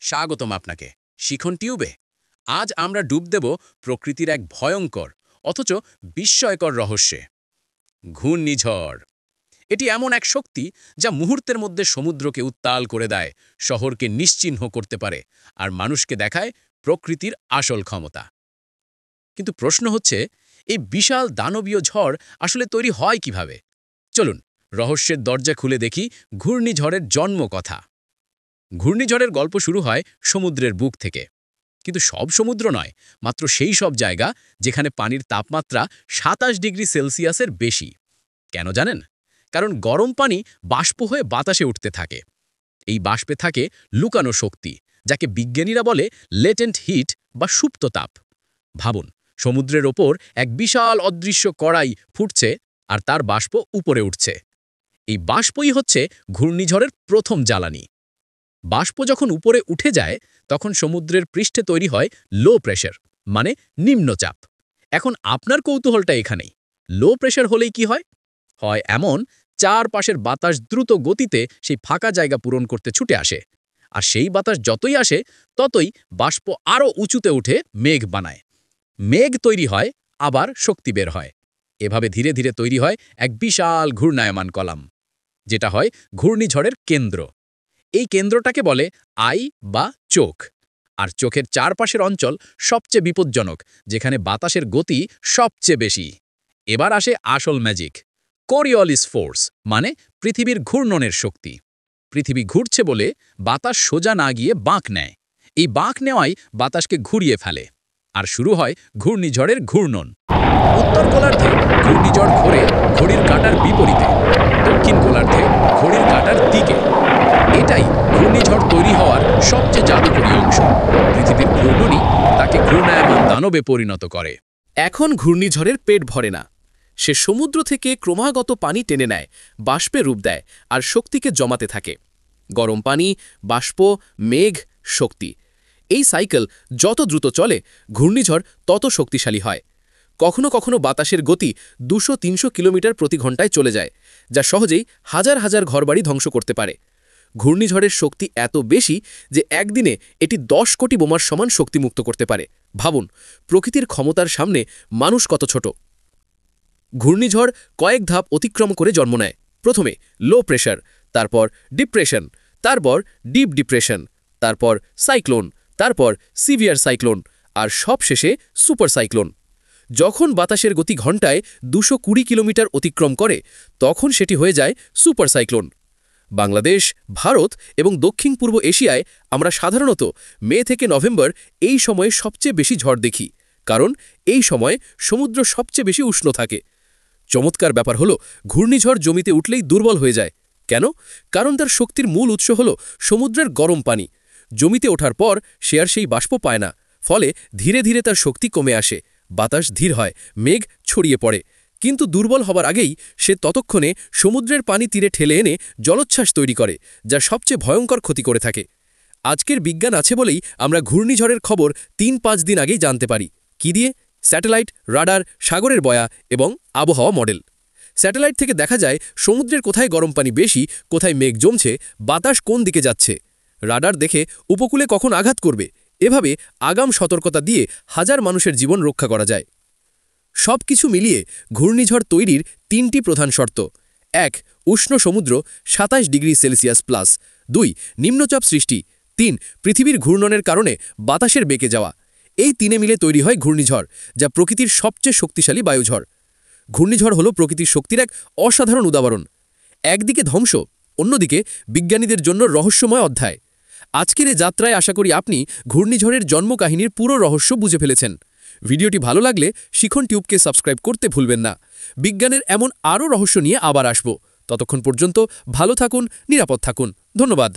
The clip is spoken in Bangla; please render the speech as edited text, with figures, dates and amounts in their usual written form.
স্বাগতম আপনাকে শিখন টিউবে। আজ আমরা ডুব দেব প্রকৃতির এক ভয়ঙ্কর অথচ বিস্ময়কর রহস্যে, ঘূর্ণিঝড়। এটি এমন এক শক্তি যা মুহূর্তের মধ্যে সমুদ্রকে উত্তাল করে দেয়, শহরকে নিশ্চিহ্ন করতে পারে আর মানুষকে দেখায় প্রকৃতির আসল ক্ষমতা। কিন্তু প্রশ্ন হচ্ছে, এই বিশাল দানবীয় ঝড় আসলে তৈরি হয় কিভাবে? চলুন রহস্যের দরজা খুলে দেখি ঘূর্ণিঝড়ের জন্ম কথা। ঘূর্ণিঝড়ের গল্প শুরু হয় সমুদ্রের বুক থেকে, কিন্তু সব সমুদ্র নয়, মাত্র সেই সব জায়গা যেখানে পানির তাপমাত্রা ২৭°C বেশি। কেন জানেন? কারণ গরম পানি বাষ্প হয়ে বাতাসে উঠতে থাকে। এই বাষ্পে থাকে লুকানো শক্তি, যাকে বিজ্ঞানীরা বলে লেটেন্ট হিট বা সুপ্ত তাপ। ভাবুন, সমুদ্রের ওপর এক বিশাল অদৃশ্য কড়াই ফুটছে আর তার বাষ্প উপরে উঠছে। এই বাষ্পই হচ্ছে ঘূর্ণিঝড়ের প্রথম জ্বালানি। বাষ্প যখন উপরে উঠে যায়, তখন সমুদ্রের পৃষ্ঠে তৈরি হয় লো প্রেশার, মানে নিম্নচাপ। এখন আপনার কৌতূহলটা এখানেই। লো প্রেশার হলেই কি হয়? হয় এমন, চারপাশের বাতাস দ্রুত গতিতে সেই ফাঁকা জায়গা পূরণ করতে ছুটে আসে, আর সেই বাতাস যতই আসে ততই বাষ্প আরও উঁচুতে উঠে মেঘ বানায়। মেঘ তৈরি হয়, আবার শক্তি বের হয়। এভাবে ধীরে ধীরে তৈরি হয় এক বিশাল ঘূর্ণায়মান কলাম, যেটা হয় ঘূর্ণিঝড়ের কেন্দ্র। এই কেন্দ্রটাকে বলে আই বা চোখ। আর চোখের চারপাশের অঞ্চল সবচেয়ে বিপজ্জনক, যেখানে বাতাসের গতি সবচেয়ে বেশি। এবার আসে আসল ম্যাজিক, কোরিওলিস ফোর্স, মানে পৃথিবীর ঘূর্ণনের শক্তি। পৃথিবী ঘুরছে বলে বাতাস সোজা না গিয়ে বাঁক নেয়। এই বাঁক নেওয়াই বাতাসকে ঘুরিয়ে ফেলে, আর শুরু হয় ঘূর্ণিঝড়ের ঘূর্ণন। উত্তর গোলার্ধে ঘূর্ণিঝড় ঘোরে ঘড়ির কাঁটার বিপরীতে, দক্ষিণ গোলার্ধে ঘড়ির কাঁটার দিকে। এটাই ঘূর্ণিঝড় তৈরি হওয়ার সবচেয়ে জাদুকরী অংশ। পৃথিবীর ঘূর্ণনই তাকে ঘূর্ণায়মান দানবে পরিণত করে। এখন ঘূর্ণিঝড়ের পেট ভরে না। সে সমুদ্র থেকে ক্রমাগত পানি টেনে নেয়, বাষ্পে রূপ দেয় আর শক্তিকে জমাতে থাকে। গরম পানি, বাষ্প, মেঘ, শক্তি। এই সাইকেল যত দ্রুত চলে, ঘূর্ণিঝড় তত শক্তিশালী হয়। কখনো কখনো বাতাসের গতি ২০০-৩০০ কিলোমিটার প্রতি ঘন্টায় চলে যায়, যা সহজেই হাজার হাজার ঘরবাড়ি ধ্বংস করতে পারে। ঘূর্ণিঝড়ের শক্তি এত বেশি যে একদিনে এটি ১০ কোটি বোমার সমান শক্তিমুক্ত করতে পারে। ভাবুন, প্রকৃতির ক্ষমতার সামনে মানুষ কত ছোট। ঘূর্ণিঝড় কয়েক ধাপ অতিক্রম করে জন্ম নেয়। প্রথমে লো প্রেশার, তারপর ডিপ্রেশন, তারপর ডিপ ডিপ্রেশন, তারপর সাইক্লোন, তারপর সিভিয়ার সাইক্লোন, আর সবশেষে সুপার সাইক্লোন। যখন বাতাসের গতি ঘন্টায় ২২০ কিলোমিটার অতিক্রম করে, তখন সেটি হয়ে যায় সুপার সাইক্লোন। বাংলাদেশ, ভারত এবং দক্ষিণ পূর্ব এশিয়ায় আমরা সাধারণত মে থেকে নভেম্বর এই সময়ে সবচেয়ে বেশি ঝড় দেখি, কারণ এই সময় সমুদ্র সবচেয়ে বেশি উষ্ণ থাকে। চমৎকার ব্যাপার হলো, ঘূর্ণিঝড় জমিতে উঠলেই দুর্বল হয়ে যায়। কেন? কারণ তার শক্তির মূল উৎস হল সমুদ্রের গরম পানি। জমিতে ওঠার পর সে আর সেই বাষ্প পায় না, ফলে ধীরে ধীরে তার শক্তি কমে আসে, বাতাস ধীর হয়, মেঘ ছড়িয়ে পড়ে। কিন্তু দুর্বল হবার আগেই সে ততক্ষণে সমুদ্রের পানি তীরে ঠেলে এনে জলোচ্ছ্বাস তৈরি করে, যা সবচেয়ে ভয়ঙ্কর ক্ষতি করে থাকে। আজকের বিজ্ঞান আছে বলেই আমরা ঘূর্ণিঝড়ের খবর ৩-৫ দিন আগেই জানতে পারি। কি দিয়ে? স্যাটেলাইট, রাডার, সাগরের বয়া এবং আবহাওয়া মডেল। স্যাটেলাইট থেকে দেখা যায় সমুদ্রের কোথায় গরম পানি বেশি, কোথায় মেঘ জমছে, বাতাস কোন দিকে যাচ্ছে। রাডার দেখে উপকূলে কখন আঘাত করবে। এভাবে আগাম সতর্কতা দিয়ে হাজার মানুষের জীবন রক্ষা করা যায়। সব কিছু মিলিয়ে ঘূর্ণিঝড় তৈরির ৩টি প্রধান শর্ত: ১. উষ্ণ সমুদ্র ২৭°C+, ২. নিম্নচাপ সৃষ্টি, ৩. পৃথিবীর ঘূর্ণনের কারণে বাতাসের বেঁকে যাওয়া। এই তিনে মিলে তৈরি হয় ঘূর্ণিঝড়, যা প্রকৃতির সবচেয়ে শক্তিশালী বায়ুঝড়। ঘূর্ণিঝড় হল প্রকৃতির শক্তির এক অসাধারণ উদাহরণ। একদিকে ধ্বংস, অন্যদিকে বিজ্ঞানীদের জন্য রহস্যময় অধ্যায়। আজকের এই যাত্রায় আশা করি আপনি ঘূর্ণিঝড়ের জন্মকাহিনীর পুরো রহস্য বুঝে ফেলেছেন। ভিডিওটি ভালো লাগলে শিখন টিউবকে সাবস্ক্রাইব করতে ভুলবেন না। বিজ্ঞানের এমন আরও রহস্য নিয়ে আবার আসব। ততক্ষণ পর্যন্ত ভালো থাকুন, নিরাপদ থাকুন। ধন্যবাদ।